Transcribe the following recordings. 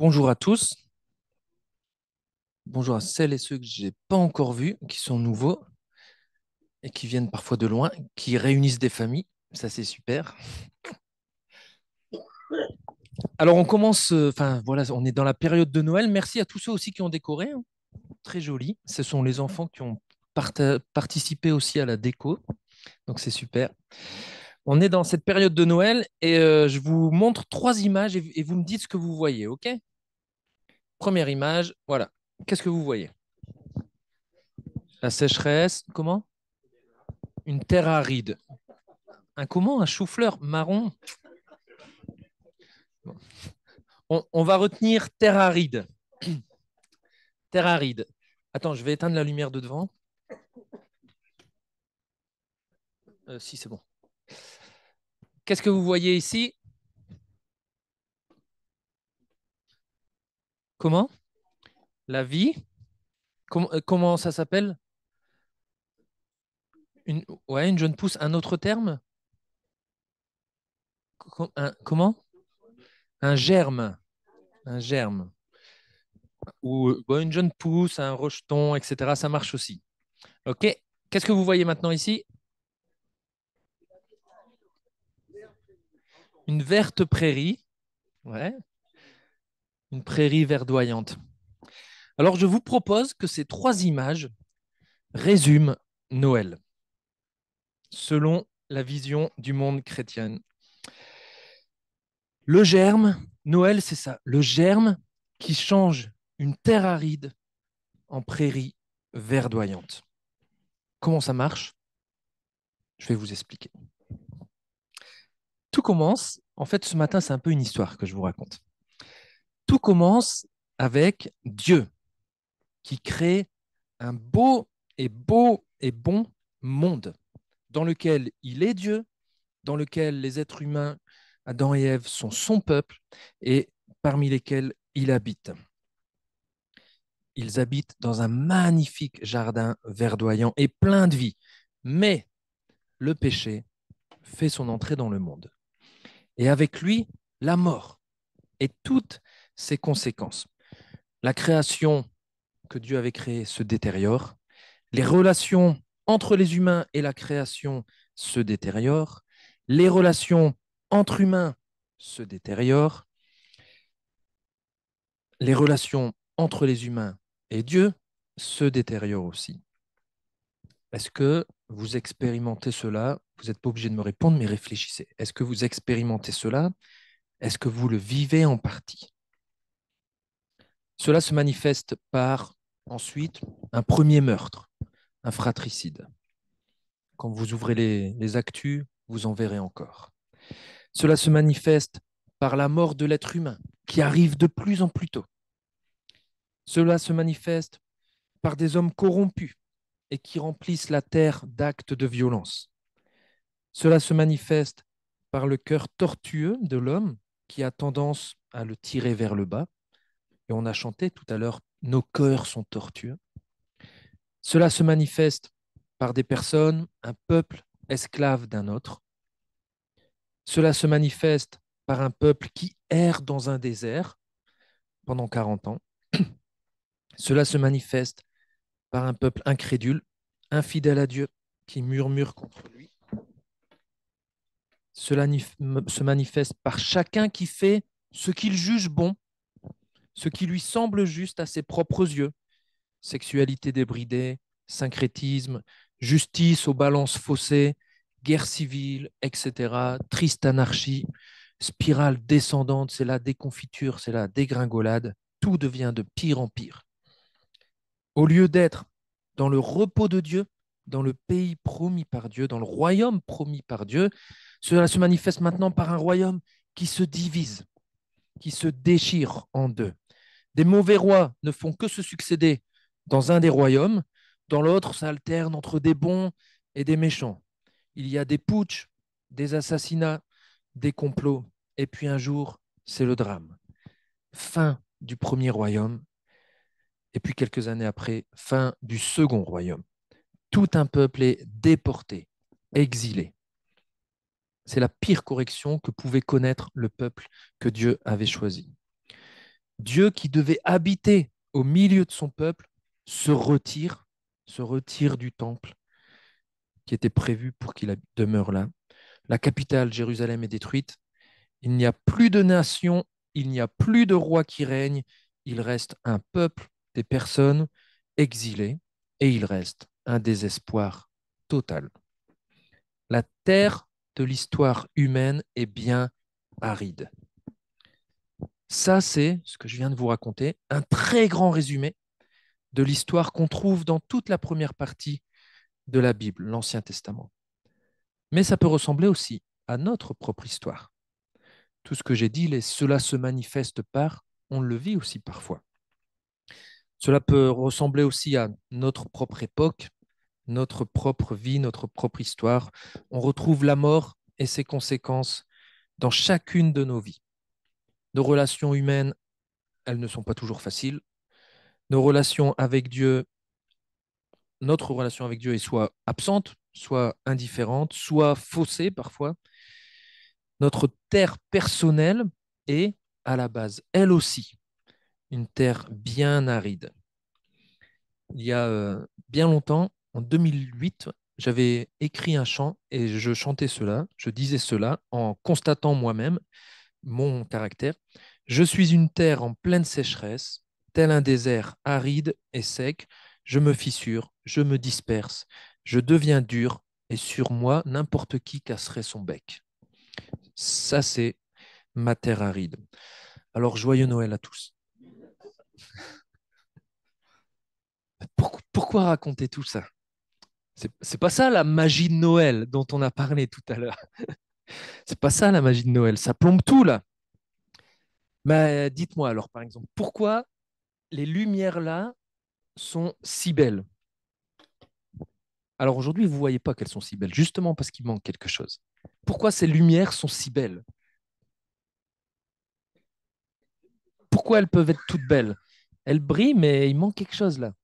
Bonjour à tous, bonjour à celles et ceux que je n'ai pas encore vus, qui sont nouveaux et qui viennent parfois de loin, qui réunissent des familles. Ça, c'est super. Alors, on commence, enfin voilà, on est dans la période de Noël. Merci à tous ceux aussi qui ont décoré, hein. Très joli. Ce sont les enfants qui ont participé aussi à la déco, donc c'est super. On est dans cette période de Noël et je vous montre trois images et vous me dites ce que vous voyez, ok? Première image, voilà. Qu'est-ce que vous voyez? La sécheresse, comment? Une terre aride. Un comment? Un chou-fleur marron? Bon. On va retenir terre aride. Terre aride. Attends, je vais éteindre la lumière de devant. Si, c'est bon. Qu'est-ce que vous voyez ici? Comment? La vie? Comment ça s'appelle? Ouais, une jeune pousse. Un autre terme? Comment? Un germe. Un germe. Ou bon, une jeune pousse, un rejeton, etc. Ça marche aussi. OK. Qu'est-ce que vous voyez maintenant ici? Une verte prairie. Ouais. Une prairie verdoyante. Alors, je vous propose que ces trois images résument Noël selon la vision du monde chrétien. Le germe, Noël, c'est ça, le germe qui change une terre aride en prairie verdoyante. Comment ça marche? Je vais vous expliquer. Tout commence, en fait, ce matin, c'est un peu une histoire que je vous raconte. Tout commence avec Dieu qui crée un beau et bon monde dans lequel il est Dieu, dans lequel les êtres humains, Adam et Ève, sont son peuple et parmi lesquels il habite. Ils habitent dans un magnifique jardin verdoyant et plein de vie. Mais le péché fait son entrée dans le monde. Et avec lui, la mort et toutes ses conséquences. La création que Dieu avait créée se détériore. Les relations entre les humains et la création se détériorent. Les relations entre humains se détériorent. Les relations entre les humains et Dieu se détériorent aussi. Est-ce que vous expérimentez cela? Vous n'êtes pas obligé de me répondre, mais réfléchissez. Est-ce que vous expérimentez cela? Est-ce que vous le vivez en partie? Cela se manifeste par, ensuite, un premier meurtre, un fratricide. Quand vous ouvrez les actus, vous en verrez encore. Cela se manifeste par la mort de l'être humain, qui arrive de plus en plus tôt. Cela se manifeste par des hommes corrompus et qui remplissent la terre d'actes de violence. Cela se manifeste par le cœur tortueux de l'homme qui a tendance à le tirer vers le bas. Et on a chanté tout à l'heure, nos cœurs sont tortueux. Cela se manifeste par des personnes, un peuple esclave d'un autre. Cela se manifeste par un peuple qui erre dans un désert pendant 40 ans. Cela se manifeste par un peuple incrédule, infidèle à Dieu, qui murmure contre lui. Cela se manifeste par chacun qui fait ce qu'il juge bon, ce qui lui semble juste à ses propres yeux. Sexualité débridée, syncrétisme, justice aux balances faussées, guerre civile, etc., triste anarchie, spirale descendante, c'est la déconfiture, c'est la dégringolade, tout devient de pire en pire. Au lieu d'être dans le repos de Dieu, dans le pays promis par Dieu, dans le royaume promis par Dieu, cela se manifeste maintenant par un royaume qui se divise, qui se déchire en deux. Des mauvais rois ne font que se succéder dans un des royaumes, dans l'autre, ça alterne entre des bons et des méchants. Il y a des putschs, des assassinats, des complots, et puis un jour, c'est le drame. Fin du premier royaume, et puis quelques années après, fin du second royaume. Tout un peuple est déporté, exilé. C'est la pire correction que pouvait connaître le peuple que Dieu avait choisi. Dieu qui devait habiter au milieu de son peuple se retire du temple qui était prévu pour qu'il demeure là. La capitale, Jérusalem, est détruite. Il n'y a plus de nation, il n'y a plus de roi qui règne. Il reste un peuple, des personnes exilées, et il reste un désespoir total. La terre de l'histoire humaine est bien aride. Ça, c'est ce que je viens de vous raconter, un très grand résumé de l'histoire qu'on trouve dans toute la première partie de la Bible, l'Ancien Testament. Mais ça peut ressembler aussi à notre propre histoire. Tout ce que j'ai dit, cela se manifeste par, on le vit aussi parfois. Cela peut ressembler aussi à notre propre époque, notre propre vie, notre propre histoire. On retrouve la mort et ses conséquences dans chacune de nos vies. Nos relations humaines, elles ne sont pas toujours faciles. Nos relations avec Dieu, notre relation avec Dieu est soit absente, soit indifférente, soit faussée parfois. Notre terre personnelle est, à la base, elle aussi, une terre bien aride. Il y a bien longtemps, en 2008, j'avais écrit un chant et je chantais cela, je disais cela en constatant moi-même mon caractère. Je suis une terre en pleine sécheresse, tel un désert aride et sec. Je me fissure, je me disperse, je deviens dur et sur moi, n'importe qui casserait son bec. Ça, c'est ma terre aride. Alors, joyeux Noël à tous. Pourquoi raconter tout ça? C'est pas ça la magie de Noël dont on a parlé tout à l'heure. C'est pas ça la magie de Noël. Ça plombe tout là. Mais dites-moi alors, par exemple, pourquoi les lumières là sont si belles? Alors aujourd'hui, vous ne voyez pas qu'elles sont si belles, justement parce qu'il manque quelque chose. Pourquoi ces lumières sont si belles? Pourquoi elles peuvent être toutes belles? Elles brillent, mais il manque quelque chose là.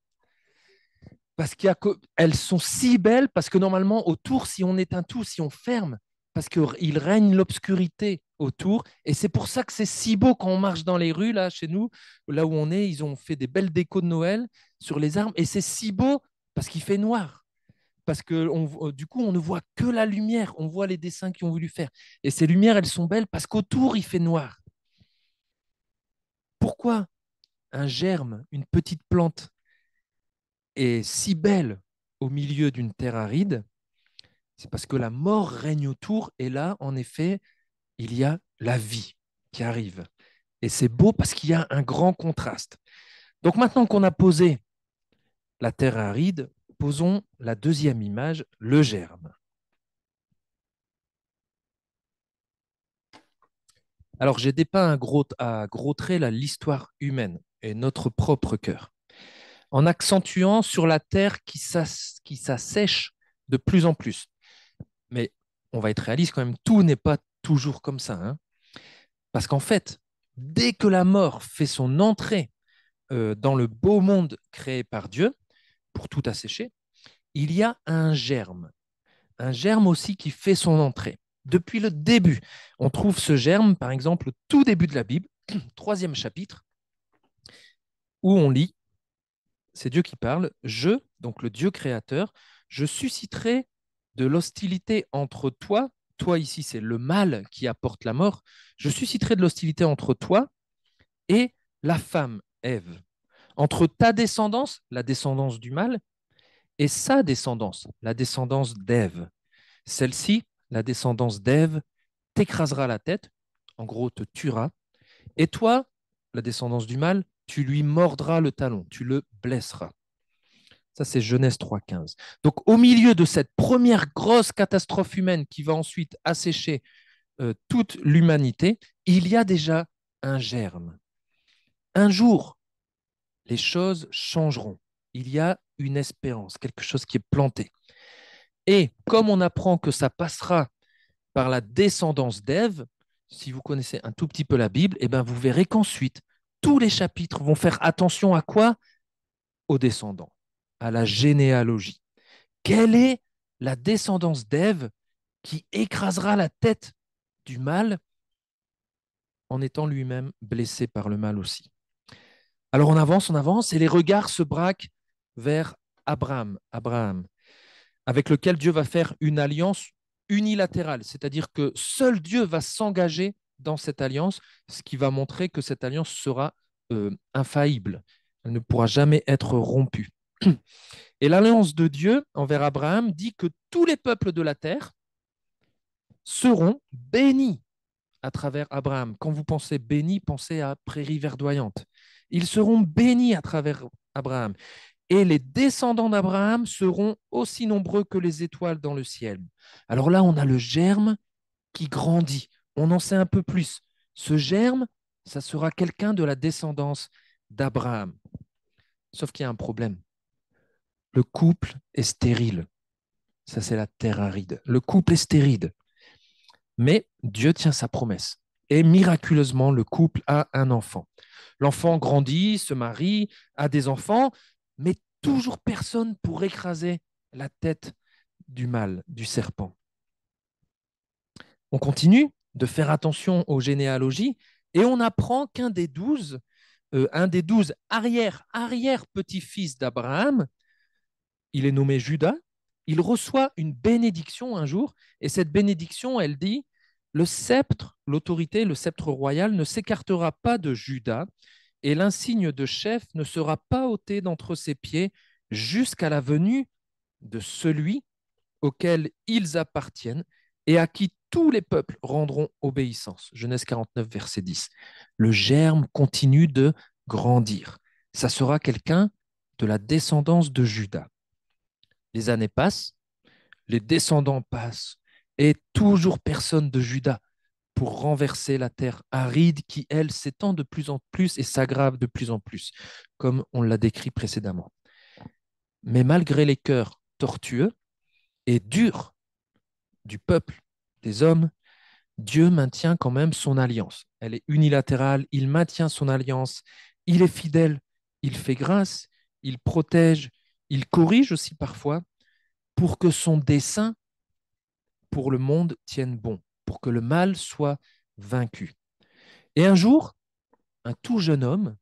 Parce qu'elles sont si belles, parce que normalement, autour, si on éteint tout, si on ferme, parce qu'il règne l'obscurité autour. Et c'est pour ça que c'est si beau quand on marche dans les rues, là, chez nous, là où on est, ils ont fait des belles décos de Noël sur les arbres. Et c'est si beau parce qu'il fait noir. Parce que du coup, on ne voit que la lumière. On voit les dessins qu'ils ont voulu faire. Et ces lumières, elles sont belles parce qu'autour, il fait noir. Pourquoi un germe, une petite plante, est si belle au milieu d'une terre aride? C'est parce que la mort règne autour et là, en effet, il y a la vie qui arrive. Et c'est beau parce qu'il y a un grand contraste. Donc maintenant qu'on a posé la terre aride, posons la deuxième image, le germe. Alors j'ai dépeint à gros traits l'histoire humaine et notre propre cœur, en accentuant sur la terre qui s'assèche de plus en plus. Mais on va être réaliste quand même, tout n'est pas toujours comme ça, hein. Parce qu'en fait, dès que la mort fait son entrée dans le beau monde créé par Dieu, pour tout assécher, il y a un germe aussi qui fait son entrée. Depuis le début, on trouve ce germe, par exemple, au tout début de la Bible, troisième chapitre, où on lit, c'est Dieu qui parle, donc le Dieu créateur, je susciterai de l'hostilité entre toi, toi ici c'est le mal qui apporte la mort, je susciterai de l'hostilité entre toi et la femme, Ève, entre ta descendance, la descendance du mal, et sa descendance, la descendance d'Ève. Celle-ci, la descendance d'Ève, t'écrasera la tête, en gros te tuera, et toi, la descendance du mal, tu lui mordras le talon, tu le blesseras. Ça, c'est Genèse 3,15. Donc, au milieu de cette première grosse catastrophe humaine qui va ensuite assécher toute l'humanité, il y a déjà un germe. Un jour, les choses changeront. Il y a une espérance, quelque chose qui est planté. Et comme on apprend que ça passera par la descendance d'Ève, si vous connaissez un tout petit peu la Bible, eh ben vous verrez qu'ensuite, tous les chapitres vont faire attention à quoi? Aux descendants, à la généalogie. Quelle est la descendance d'Ève qui écrasera la tête du mal en étant lui-même blessé par le mal aussi? Alors on avance, et les regards se braquent vers Abraham, Abraham, avec lequel Dieu va faire une alliance unilatérale, c'est-à-dire que seul Dieu va s'engager dans cette alliance, ce qui va montrer que cette alliance sera infaillible. Elle ne pourra jamais être rompue. Et l'alliance de Dieu envers Abraham dit que tous les peuples de la terre seront bénis à travers Abraham. Quand vous pensez bénis, pensez à prairies verdoyantes. Ils seront bénis à travers Abraham. Et les descendants d'Abraham seront aussi nombreux que les étoiles dans le ciel. Alors là, on a le germe qui grandit. On en sait un peu plus. Ce germe, ça sera quelqu'un de la descendance d'Abraham. Sauf qu'il y a un problème. Le couple est stérile. Ça, c'est la terre aride. Le couple est stérile. Mais Dieu tient sa promesse. Et miraculeusement, le couple a un enfant. L'enfant grandit, se marie, a des enfants, mais toujours personne pour écraser la tête du mal, du serpent. On continue de faire attention aux généalogies et on apprend un des 12 arrière-petits-fils d'Abraham, il est nommé Judas, il reçoit une bénédiction un jour, et cette bénédiction, elle dit, le sceptre, l'autorité, le sceptre royal ne s'écartera pas de Judas, et l'insigne de chef ne sera pas ôté d'entre ses pieds jusqu'à la venue de celui auquel ils appartiennent et à qui tous les peuples rendront obéissance. Genèse 49, verset 10. Le germe continue de grandir. Ça sera quelqu'un de la descendance de Judas. Les années passent, les descendants passent, et toujours personne de Judas pour renverser la terre aride qui, elle, s'étend de plus en plus et s'aggrave de plus en plus, comme on l'a décrit précédemment. Mais malgré les cœurs tortueux et durs du peuple, des hommes, Dieu maintient quand même son alliance. Elle est unilatérale, il maintient son alliance, il est fidèle, il fait grâce, il protège, il corrige aussi parfois pour que son dessein pour le monde tienne bon, pour que le mal soit vaincu. Et un jour, un tout jeune homme,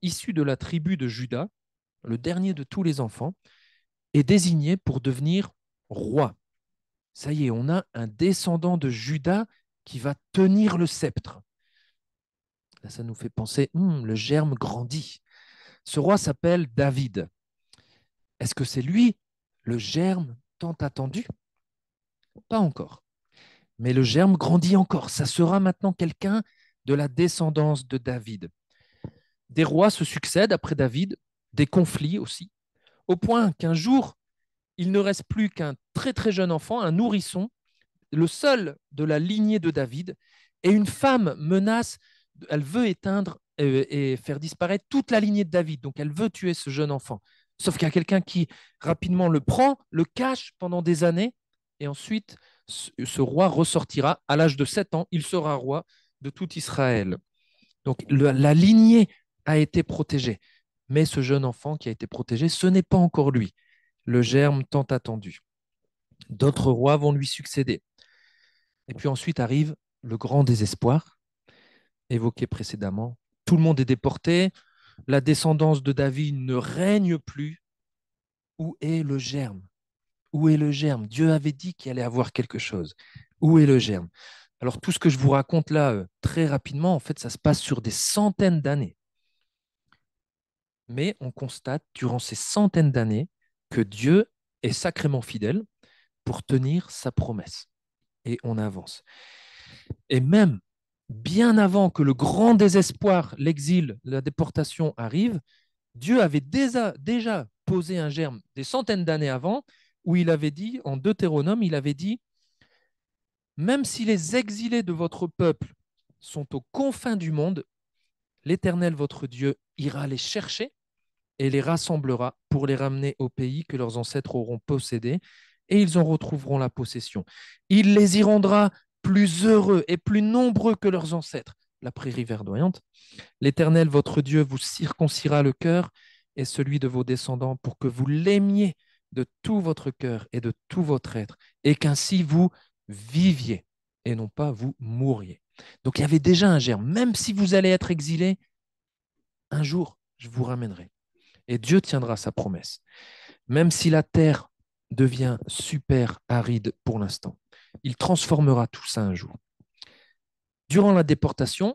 issu de la tribu de Juda, le dernier de tous les enfants, est désigné pour devenir roi. Ça y est, on a un descendant de Juda qui va tenir le sceptre. Là, ça nous fait penser, le germe grandit. Ce roi s'appelle David. Est-ce que c'est lui, le germe tant attendu? Pas encore. Mais le germe grandit encore. Ça sera maintenant quelqu'un de la descendance de David. Des rois se succèdent après David, des conflits aussi, au point qu'un jour, il ne reste plus qu'un très très jeune enfant, un nourrisson, le seul de la lignée de David, et une femme menace, elle veut éteindre et faire disparaître toute la lignée de David, donc elle veut tuer ce jeune enfant. Sauf qu'il y a quelqu'un qui rapidement le prend, le cache pendant des années, et ensuite ce roi ressortira à l'âge de 7 ans, il sera roi de tout Israël. Donc la lignée a été protégée, mais ce jeune enfant qui a été protégé, ce n'est pas encore lui, le germe tant attendu. D'autres rois vont lui succéder. Et puis ensuite arrive le grand désespoir, évoqué précédemment. Tout le monde est déporté, la descendance de David ne règne plus. Où est le germe? Où est le germe? Dieu avait dit qu'il allait avoir quelque chose. Où est le germe? Alors tout ce que je vous raconte là, très rapidement, en fait, ça se passe sur des centaines d'années. Mais on constate durant ces centaines d'années que Dieu est sacrément fidèle pour tenir sa promesse. Et on avance. Et même bien avant que le grand désespoir, l'exil, la déportation arrive, Dieu avait déjà posé un germe des centaines d'années avant, où il avait dit, en Deutéronome, il avait dit, même si les exilés de votre peuple sont aux confins du monde, l'Éternel, votre Dieu, ira les chercher et les rassemblera pour les ramener au pays que leurs ancêtres auront possédé, et ils en retrouveront la possession. Il les y rendra plus heureux et plus nombreux que leurs ancêtres. La prairie verdoyante. L'Éternel, votre Dieu, vous circoncira le cœur et celui de vos descendants pour que vous l'aimiez de tout votre cœur et de tout votre être, et qu'ainsi vous viviez et non pas vous mouriez. Donc il y avait déjà un germe. Même si vous allez être exilé, un jour, je vous ramènerai. Et Dieu tiendra sa promesse. Même si la terre devient super aride pour l'instant, il transformera tout ça un jour. Durant la déportation,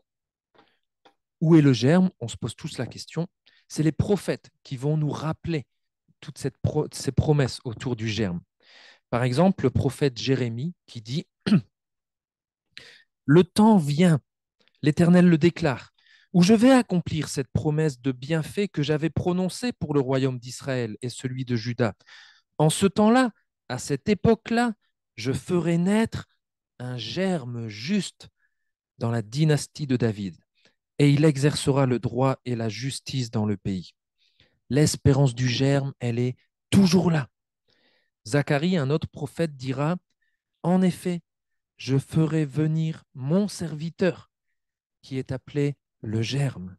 où est le germe? On se pose tous la question. C'est les prophètes qui vont nous rappeler toutes ces promesses autour du germe. Par exemple, le prophète Jérémie qui dit « Le temps vient, l'Éternel le déclare, où je vais accomplir cette promesse de bienfait que j'avais prononcée pour le royaume d'Israël et celui de Juda. En ce temps-là, à cette époque-là, je ferai naître un germe juste dans la dynastie de David, et il exercera le droit et la justice dans le pays. L'espérance du germe, elle est toujours là. » Zacharie, un autre prophète, dira, en effet, je ferai venir mon serviteur, qui est appelé le germe.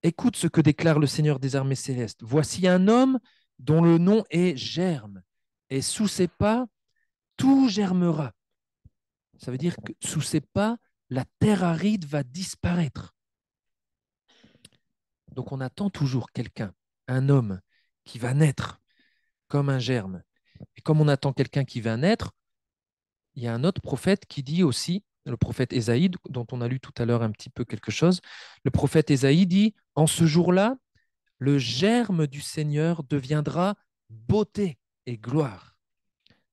Écoute ce que déclare le Seigneur des armées célestes. Voici un homme dont le nom est Germe, et sous ses pas, tout germera. Ça veut dire que sous ses pas, la terre aride va disparaître. Donc on attend toujours quelqu'un, un homme qui va naître comme un germe. Et comme on attend quelqu'un qui va naître, il y a un autre prophète qui dit aussi, le prophète Ésaïe, dont on a lu tout à l'heure un petit peu quelque chose, le prophète Ésaïe dit, en ce jour-là, le germe du Seigneur deviendra beauté et gloire.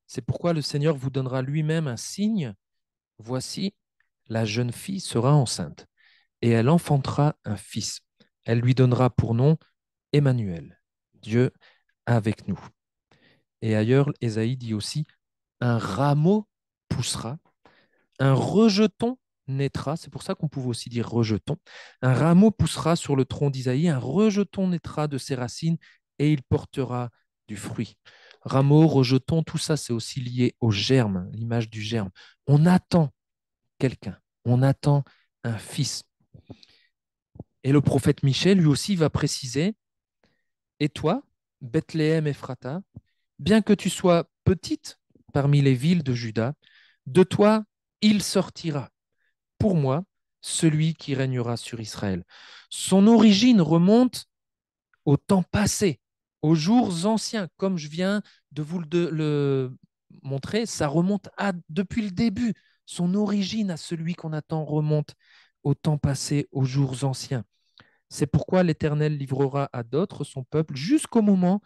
C'est pourquoi le Seigneur vous donnera lui-même un signe. Voici, la jeune fille sera enceinte et elle enfantera un fils. Elle lui donnera pour nom Emmanuel, Dieu avec nous. Et ailleurs, Ésaïe dit aussi, un rameau poussera, un rejeton naîtra, c'est pour ça qu'on pouvait aussi dire rejeton, un rameau poussera sur le tronc d'Isaïe, un rejeton naîtra de ses racines et il portera du fruit. Rameau, rejeton, tout ça, c'est aussi lié au germe, l'image du germe. On attend quelqu'un, on attend un fils. Et le prophète Michée, lui aussi, va préciser, et toi, Bethléem Ephrata, bien que tu sois petite parmi les villes de Juda, de toi, il sortira pour moi celui qui régnera sur Israël. Son origine remonte au temps passé, aux jours anciens, comme je viens de vous le montrer, ça remonte depuis le début. Son origine à celui qu'on attend remonte au temps passé, aux jours anciens. C'est pourquoi l'Éternel livrera à d'autres son peuple jusqu'au moment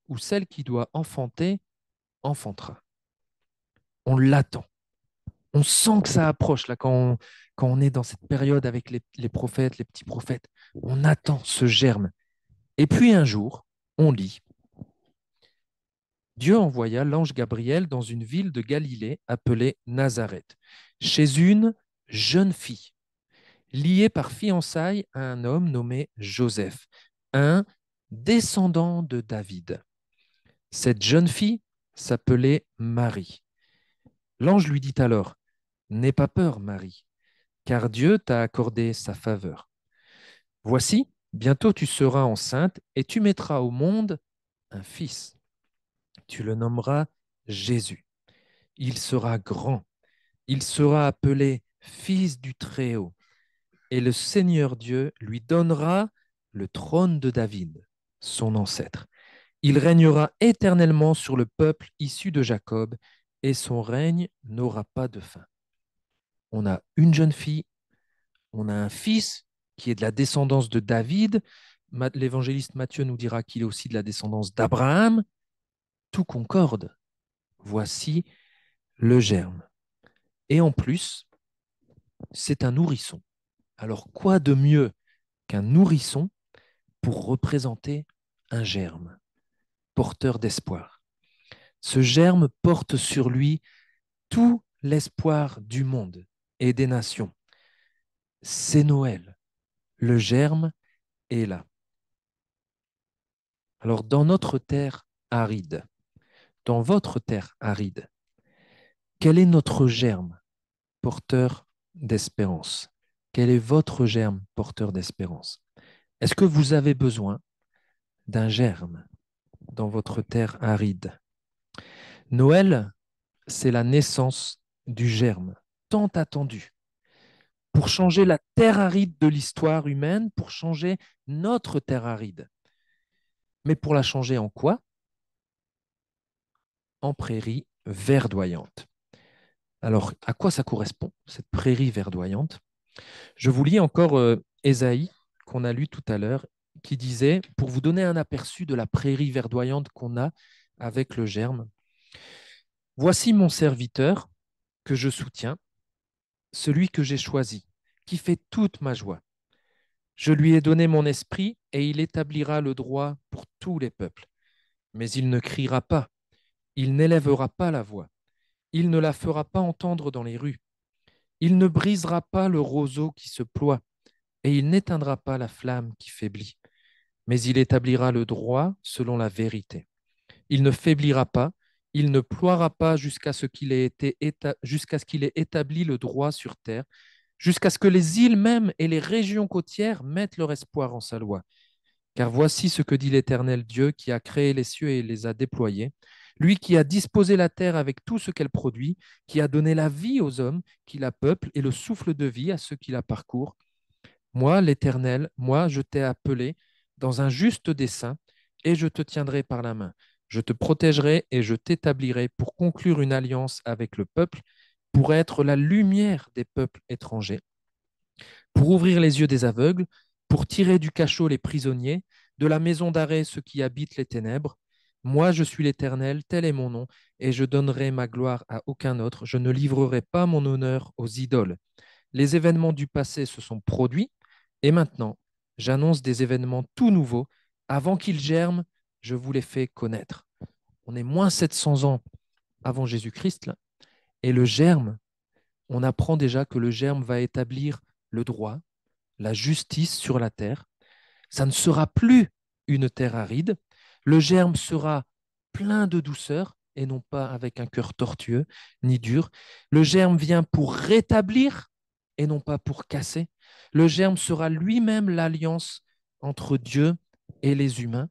où celle qui doit enfanter enfantera. On l'attend. On sent que ça approche là quand on est dans cette période avec les prophètes, les petits prophètes. On attend ce germe. Et puis un jour, on lit, Dieu envoya l'ange Gabriel dans une ville de Galilée appelée Nazareth, chez une jeune fille, liée par fiançailles à un homme nommé Joseph, un descendant de David. Cette jeune fille s'appelait Marie. L'ange lui dit alors, n'aie pas peur, Marie, car Dieu t'a accordé sa faveur. Voici, bientôt tu seras enceinte et tu mettras au monde un fils. Tu le nommeras Jésus. Il sera grand. Il sera appelé Fils du Très-Haut. Et le Seigneur Dieu lui donnera le trône de David, son ancêtre. Il régnera éternellement sur le peuple issu de Jacob, et son règne n'aura pas de fin. On a une jeune fille, on a un fils qui est de la descendance de David. L'évangéliste Matthieu nous dira qu'il est aussi de la descendance d'Abraham. Tout concorde. Voici le germe. Et en plus, c'est un nourrisson. Alors quoi de mieux qu'un nourrisson pour représenter un germe, porteur d'espoir? Ce germe porte sur lui tout l'espoir du monde et des nations. C'est Noël. Le germe est là. Alors dans notre terre aride, dans votre terre aride, quel est notre germe porteur d'espérance? Quel est votre germe porteur d'espérance? Est-ce que vous avez besoin d'un germe dans votre terre aride? Noël, c'est la naissance du germe tant attendu pour changer la terre aride de l'histoire humaine, pour changer notre terre aride. Mais pour la changer en quoi? En prairie verdoyante. Alors, à quoi ça correspond, cette prairie verdoyante? Je vous lis encore Ésaïe, qu'on a lu tout à l'heure, qui disait, pour vous donner un aperçu de la prairie verdoyante qu'on a avec le germe, voici mon serviteur que je soutiens, celui que j'ai choisi, qui fait toute ma joie. Je lui ai donné mon esprit et il établira le droit pour tous les peuples. Mais il ne criera pas, il n'élèvera pas la voix, il ne la fera pas entendre dans les rues. Il ne brisera pas le roseau qui se ploie et il n'éteindra pas la flamme qui faiblit. Mais il établira le droit selon la vérité. Il ne faiblira pas, il ne ploiera pas jusqu'à ce qu'il ait établi le droit sur terre, jusqu'à ce que les îles même et les régions côtières mettent leur espoir en sa loi. Car voici ce que dit l'Éternel Dieu qui a créé les cieux et les a déployés, lui qui a disposé la terre avec tout ce qu'elle produit, qui a donné la vie aux hommes, qui la peuplent, et le souffle de vie à ceux qui la parcourent. Moi, l'Éternel, moi, je t'ai appelé dans un juste dessein, et je te tiendrai par la main. Je te protégerai et je t'établirai pour conclure une alliance avec le peuple, pour être la lumière des peuples étrangers, pour ouvrir les yeux des aveugles, pour tirer du cachot les prisonniers, de la maison d'arrêt ceux qui habitent les ténèbres. Moi, je suis l'Éternel, tel est mon nom, et je donnerai ma gloire à aucun autre. Je ne livrerai pas mon honneur aux idoles. Les événements du passé se sont produits, et maintenant, j'annonce des événements tout nouveaux. Avant qu'ils germent, je vous les fais connaître. On est moins 700 ans avant Jésus-Christ, là, et le germe, on apprend déjà que le germe va établir le droit, la justice sur la terre. Ça ne sera plus une terre aride. Le germe sera plein de douceur et non pas avec un cœur tortueux ni dur. Le germe vient pour rétablir et non pas pour casser. Le germe sera lui-même l'alliance entre Dieu et les humains.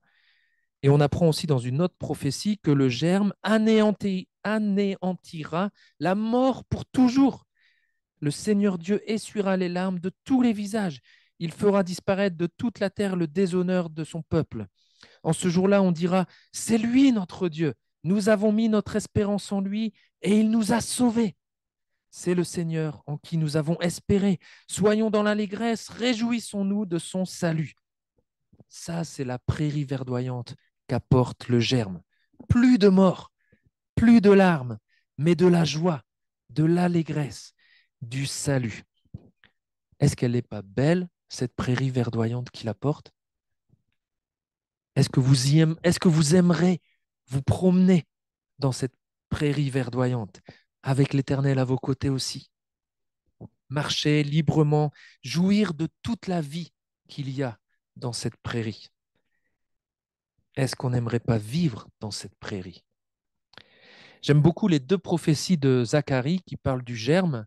Et on apprend aussi dans une autre prophétie que le germe anéantira la mort pour toujours. Le Seigneur Dieu essuiera les larmes de tous les visages. Il fera disparaître de toute la terre le déshonneur de son peuple. En ce jour-là, on dira, c'est lui notre Dieu. Nous avons mis notre espérance en lui et il nous a sauvés. C'est le Seigneur en qui nous avons espéré. Soyons dans l'allégresse, réjouissons-nous de son salut. Ça, c'est la prairie verdoyante qu'apporte le germe. Plus de mort, plus de larmes, mais de la joie, de l'allégresse, du salut. Est-ce qu'elle n'est pas belle, cette prairie verdoyante qu'il apporte? Est-ce que vous aimerez vous promener dans cette prairie verdoyante avec l'Éternel à vos côtés aussi? Marcher librement, jouir de toute la vie qu'il y a dans cette prairie. Est-ce qu'on n'aimerait pas vivre dans cette prairie? J'aime beaucoup les deux prophéties de Zacharie qui parlent du germe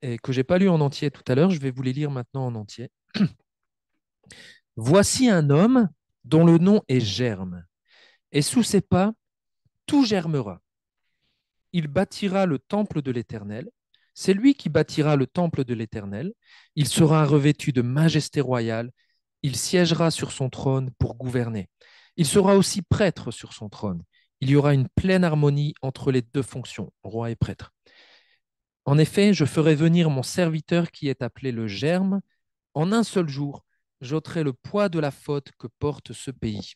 et que je n'ai pas lu en entier tout à l'heure. Je vais vous les lire maintenant en entier. Voici un homme dont le nom est Germe, et sous ses pas, tout germera. Il bâtira le temple de l'Éternel. C'est lui qui bâtira le temple de l'Éternel. Il sera revêtu de majesté royale. Il siégera sur son trône pour gouverner. Il sera aussi prêtre sur son trône. Il y aura une pleine harmonie entre les deux fonctions, roi et prêtre. En effet, je ferai venir mon serviteur qui est appelé le Germe. En un seul jour, j'ôterai le poids de la faute que porte ce pays.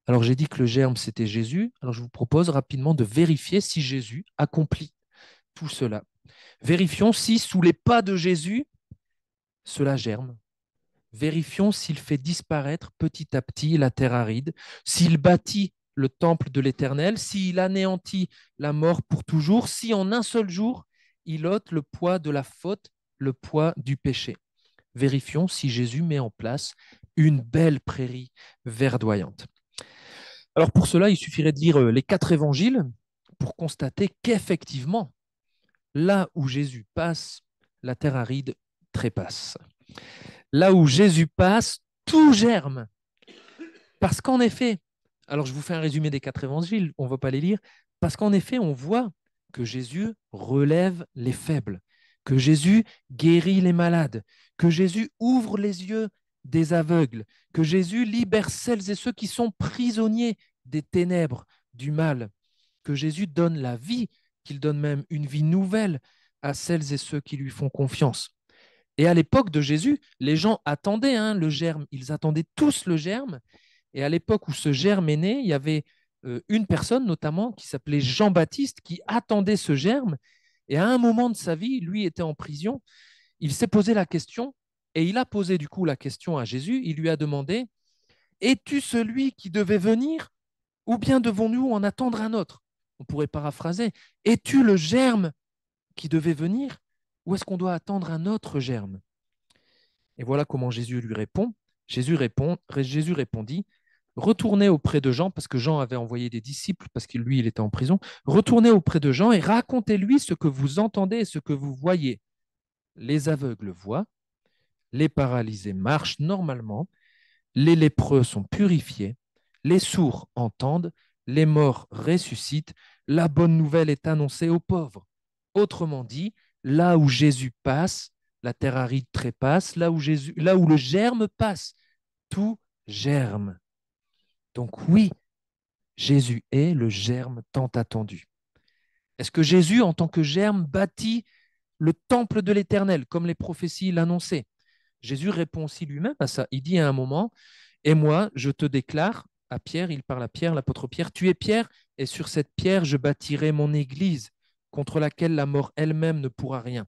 Alors j'ai dit que le germe, c'était Jésus. Alors je vous propose rapidement de vérifier si Jésus accomplit tout cela. Vérifions si sous les pas de Jésus, cela germe. Vérifions s'il fait disparaître petit à petit la terre aride, s'il bâtit le temple de l'Éternel, s'il anéantit la mort pour toujours, si en un seul jour, il ôte le poids de la faute, le poids du péché. Vérifions si Jésus met en place une belle prairie verdoyante. Alors pour cela, il suffirait de lire les 4 évangiles pour constater qu'effectivement, là où Jésus passe, la terre aride trépasse. Là où Jésus passe, tout germe. Parce qu'en effet, alors je vous fais un résumé des 4 évangiles, on ne va pas les lire, parce qu'en effet, on voit que Jésus relève les faibles. que Jésus guérit les malades, que Jésus ouvre les yeux des aveugles, que Jésus libère celles et ceux qui sont prisonniers des ténèbres, du mal, que Jésus donne la vie, qu'il donne même une vie nouvelle à celles et ceux qui lui font confiance. Et à l'époque de Jésus, les gens attendaient le germe, ils attendaient tous le germe. Et à l'époque où ce germe est né, il y avait une personne notamment qui s'appelait Jean-Baptiste qui attendait ce germe. Et à un moment de sa vie, lui était en prison, il s'est posé la question et il a posé du coup la question à Jésus. Il lui a demandé, es-tu celui qui devait venir ou bien devons-nous en attendre un autre? On pourrait paraphraser, es-tu le germe qui devait venir ou est-ce qu'on doit attendre un autre germe? Et voilà comment Jésus lui répond. Jésus répondit, retournez auprès de Jean, parce que Jean avait envoyé des disciples, parce que lui, il était en prison. Retournez auprès de Jean et racontez-lui ce que vous entendez et ce que vous voyez. Les aveugles voient, les paralysés marchent normalement, les lépreux sont purifiés, les sourds entendent, les morts ressuscitent, la bonne nouvelle est annoncée aux pauvres. Autrement dit, là où Jésus passe, la terre aride trépasse, là où le germe passe, tout germe. Donc oui, Jésus est le germe tant attendu. Est-ce que Jésus, en tant que germe, bâtit le temple de l'Éternel, comme les prophéties l'annonçaient? Jésus répond aussi lui-même à ça. Il dit à un moment, et moi, je te déclare, à Pierre, il parle à Pierre, l'apôtre Pierre, tu es Pierre, et sur cette pierre, je bâtirai mon église, contre laquelle la mort elle-même ne pourra rien.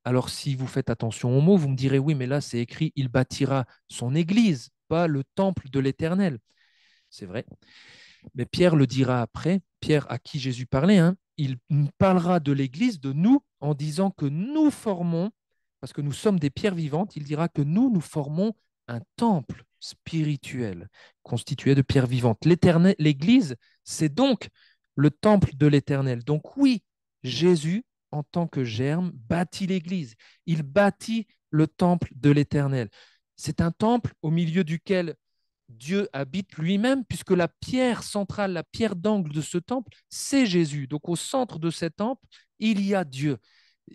Alors, si vous faites attention aux mots, vous me direz, oui, mais là, c'est écrit, il bâtira son église, pas le temple de l'Éternel. C'est vrai. Mais Pierre le dira après, Pierre à qui Jésus parlait, il parlera de l'église, de nous, en disant que nous formons, parce que nous sommes des pierres vivantes, il dira que nous formons un temple spirituel constitué de pierres vivantes. L'église, c'est donc le temple de l'Éternel. Donc oui, Jésus, en tant que germe, bâtit l'église. Il bâtit le temple de l'Éternel. C'est un temple au milieu duquel Dieu habite lui-même, puisque la pierre centrale, la pierre d'angle de ce temple, c'est Jésus. Donc au centre de cet temple, il y a Dieu.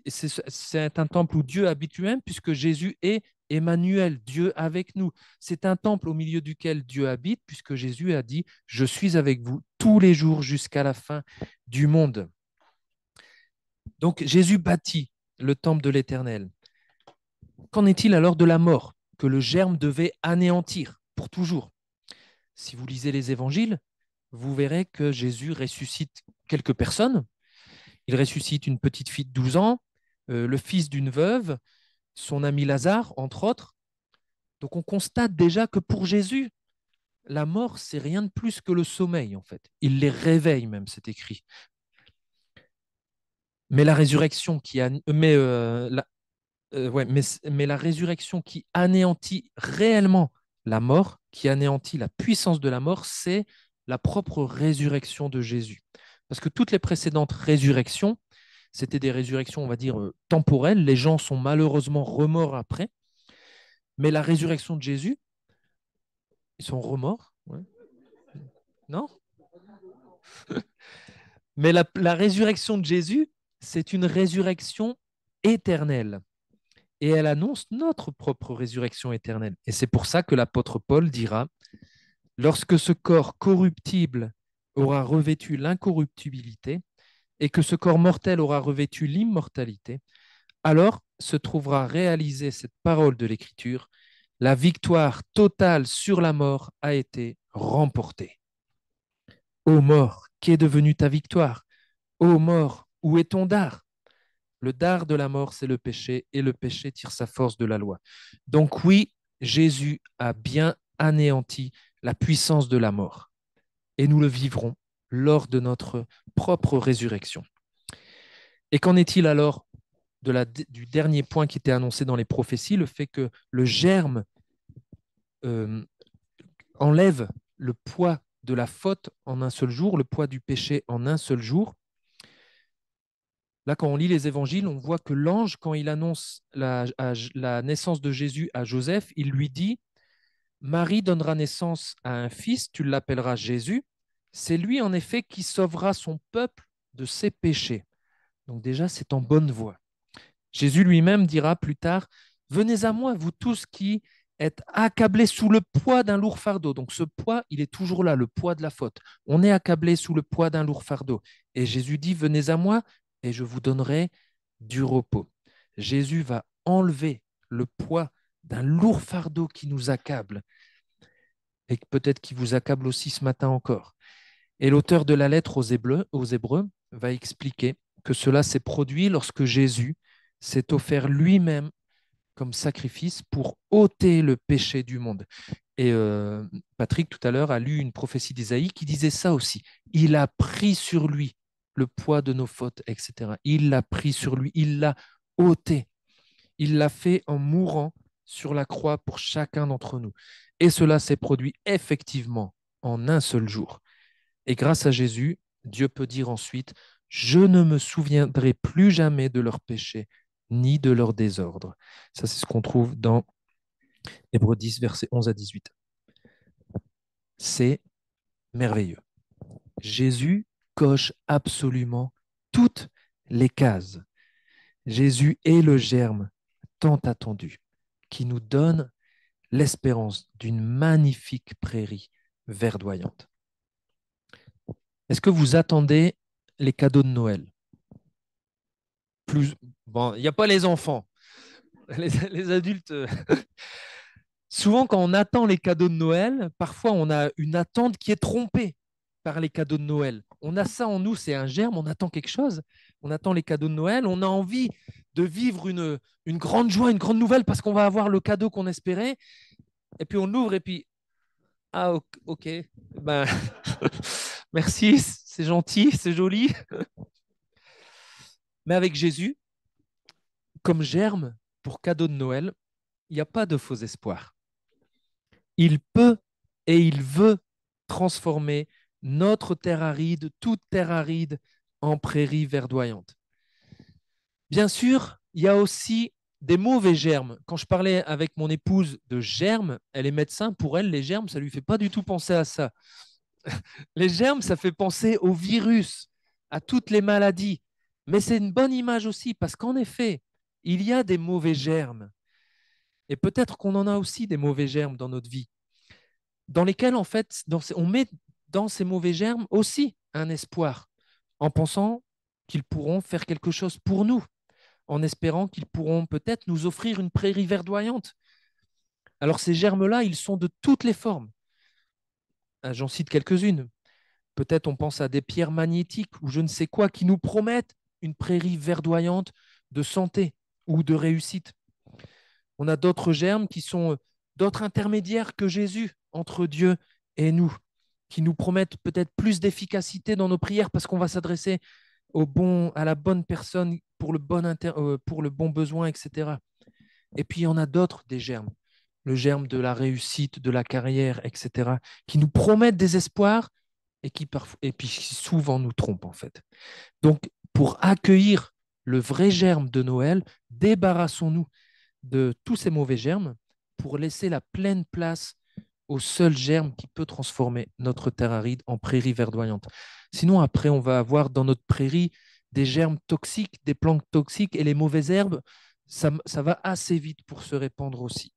C'est un temple où Dieu habite lui-même, puisque Jésus est Emmanuel, Dieu avec nous. C'est un temple au milieu duquel Dieu habite, puisque Jésus a dit, je suis avec vous tous les jours jusqu'à la fin du monde. Donc Jésus bâtit le temple de l'Éternel. Qu'en est-il alors de la mort que le germe devait anéantir pour toujours? Si vous lisez les évangiles, vous verrez que Jésus ressuscite quelques personnes. Il ressuscite une petite fille de 12 ans, le fils d'une veuve, son ami Lazare, entre autres. Donc on constate déjà que pour Jésus, la mort, c'est rien de plus que le sommeil, en fait. Il les réveille même, c'est écrit. Mais la résurrection qui a... mais la résurrection qui anéantit réellement la mort, qui anéantit la puissance de la mort, c'est la propre résurrection de Jésus. Parce que toutes les précédentes résurrections, c'était des résurrections, on va dire, temporelles. Les gens sont malheureusement remords après. Mais la résurrection de Jésus, ils sont remords, ouais. Non? Mais la résurrection de Jésus, c'est une résurrection éternelle. Et elle annonce notre propre résurrection éternelle. Et c'est pour ça que l'apôtre Paul dira, lorsque ce corps corruptible aura revêtu l'incorruptibilité et que ce corps mortel aura revêtu l'immortalité, alors se trouvera réalisée cette parole de l'Écriture, la victoire totale sur la mort a été remportée. Ô mort, qu'est devenue ta victoire? Ô mort, où est ton dard? Le dard de la mort, c'est le péché, et le péché tire sa force de la loi. Donc oui, Jésus a bien anéanti la puissance de la mort, et nous le vivrons lors de notre propre résurrection. Et qu'en est-il alors du dernier point qui était annoncé dans les prophéties, le fait que le germe euh, enlève le poids de la faute en un seul jour, le poids du péché en un seul jour. Là, quand on lit les évangiles, on voit que l'ange, quand il annonce la naissance de Jésus à Joseph, il lui dit, Marie donnera naissance à un fils, tu l'appelleras Jésus. C'est lui, en effet, qui sauvera son peuple de ses péchés. Donc déjà, c'est en bonne voie. Jésus lui-même dira plus tard, venez à moi, vous tous qui êtes accablés sous le poids d'un lourd fardeau. Donc ce poids, il est toujours là, le poids de la faute. On est accablé sous le poids d'un lourd fardeau. Et Jésus dit, venez à moi et je vous donnerai du repos. Jésus va enlever le poids d'un lourd fardeau qui nous accable et peut-être qui vous accable aussi ce matin encore. Et l'auteur de la lettre aux Hébreux va expliquer que cela s'est produit lorsque Jésus s'est offert lui-même comme sacrifice pour ôter le péché du monde. Et Patrick, tout à l'heure, a lu une prophétie d'Ésaïe qui disait ça aussi. Il a pris sur lui le poids de nos fautes, etc. Il l'a pris sur lui, il l'a ôté. Il l'a fait en mourant sur la croix pour chacun d'entre nous. Et cela s'est produit effectivement en un seul jour. Et grâce à Jésus, Dieu peut dire ensuite, je ne me souviendrai plus jamais de leurs péchés ni de leurs désordres. Ça, c'est ce qu'on trouve dans Hébreux 10, versets 11 à 18. C'est merveilleux. Jésus coche absolument toutes les cases. Jésus est le germe tant attendu qui nous donne l'espérance d'une magnifique prairie verdoyante. Est-ce que vous attendez les cadeaux de Noël? Plus, bon, il n'y a pas les enfants, les adultes. Souvent, quand on attend les cadeaux de Noël, parfois on a une attente qui est trompée par les cadeaux de Noël. On a ça en nous, c'est un germe, on attend quelque chose, on attend les cadeaux de Noël, on a envie de vivre une grande joie, une grande nouvelle parce qu'on va avoir le cadeau qu'on espérait, et puis on l'ouvre et puis, ah ok, ben, merci, c'est gentil, c'est joli. Mais avec Jésus, comme germe pour cadeau de Noël, il n'y a pas de faux espoir. Il peut et il veut transformer notre terre aride, toute terre aride, en prairie verdoyante. Bien sûr, il y a aussi des mauvais germes. Quand je parlais avec mon épouse de germes, elle est médecin, pour elle, les germes, ça ne lui fait pas du tout penser à ça. Les germes, ça fait penser aux virus, à toutes les maladies. Mais c'est une bonne image aussi, parce qu'en effet, il y a des mauvais germes. Et peut-être qu'on en a aussi des mauvais germes dans notre vie, dans lesquels, en fait, on met dans ces mauvais germes aussi un espoir, en pensant qu'ils pourront faire quelque chose pour nous, en espérant qu'ils pourront peut-être nous offrir une prairie verdoyante. Alors ces germes-là, ils sont de toutes les formes. J'en cite quelques-unes. Peut-être on pense à des pierres magnétiques ou je ne sais quoi qui nous promettent une prairie verdoyante de santé ou de réussite. On a d'autres germes qui sont d'autres intermédiaires que Jésus entre Dieu et nous, qui nous promettent peut-être plus d'efficacité dans nos prières parce qu'on va s'adresser à la bonne personne pour pour le bon besoin, etc. Et puis il y en a d'autres, des germes, le germe de la réussite, de la carrière, etc., qui nous promettent des espoirs et puis qui souvent nous trompent en fait. Donc, pour accueillir le vrai germe de Noël, débarrassons-nous de tous ces mauvais germes pour laisser la pleine place au seul germe qui peut transformer notre terre aride en prairie verdoyante. Sinon, après, on va avoir dans notre prairie des germes toxiques, des plantes toxiques et les mauvaises herbes, ça va assez vite pour se répandre aussi.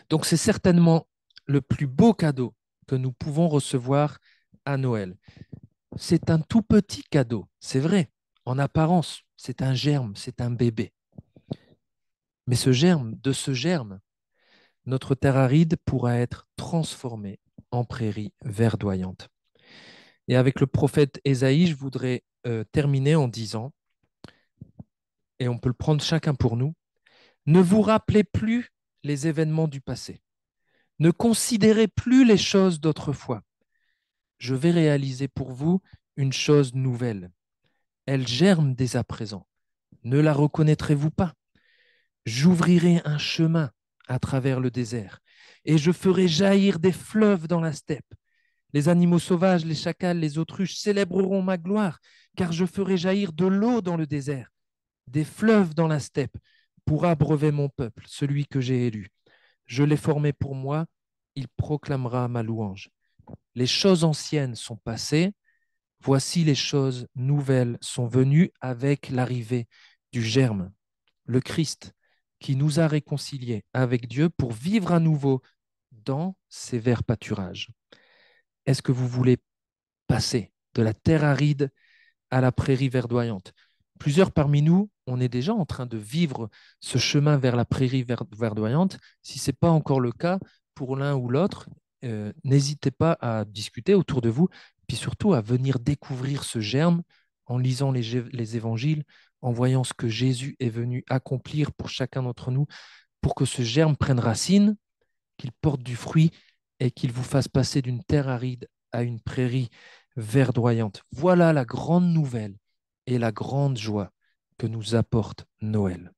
Donc, c'est certainement le plus beau cadeau que nous pouvons recevoir à Noël. C'est un tout petit cadeau, c'est vrai. En apparence, c'est un germe, c'est un bébé. Mais de ce germe, notre terre aride pourra être transformée en prairie verdoyante. Et avec le prophète Ésaïe, je voudrais terminer en disant, et on peut le prendre chacun pour nous, ne vous rappelez plus les événements du passé. Ne considérez plus les choses d'autrefois. Je vais réaliser pour vous une chose nouvelle. Elle germe dès à présent. Ne la reconnaîtrez-vous pas? J'ouvrirai un chemin à travers le désert et je ferai jaillir des fleuves dans la steppe. Les animaux sauvages, les chacals, les autruches célébreront ma gloire, car je ferai jaillir de l'eau dans le désert, des fleuves dans la steppe, pour abreuver mon peuple, celui que j'ai élu. Je l'ai formé pour moi, il proclamera ma louange. Les choses anciennes sont passées, voici les choses nouvelles sont venues avec l'arrivée du germe, le Christ, qui nous a réconciliés avec Dieu pour vivre à nouveau dans ces verts pâturages. Est-ce que vous voulez passer de la terre aride à la prairie verdoyante? Plusieurs parmi nous, on est déjà en train de vivre ce chemin vers la prairie verdoyante. Si ce n'est pas encore le cas pour l'un ou l'autre, n'hésitez pas à discuter autour de vous, puis surtout à venir découvrir ce germe en lisant les évangiles, en voyant ce que Jésus est venu accomplir pour chacun d'entre nous, pour que ce germe prenne racine, qu'il porte du fruit et qu'il vous fasse passer d'une terre aride à une prairie verdoyante. Voilà la grande nouvelle et la grande joie que nous apporte Noël.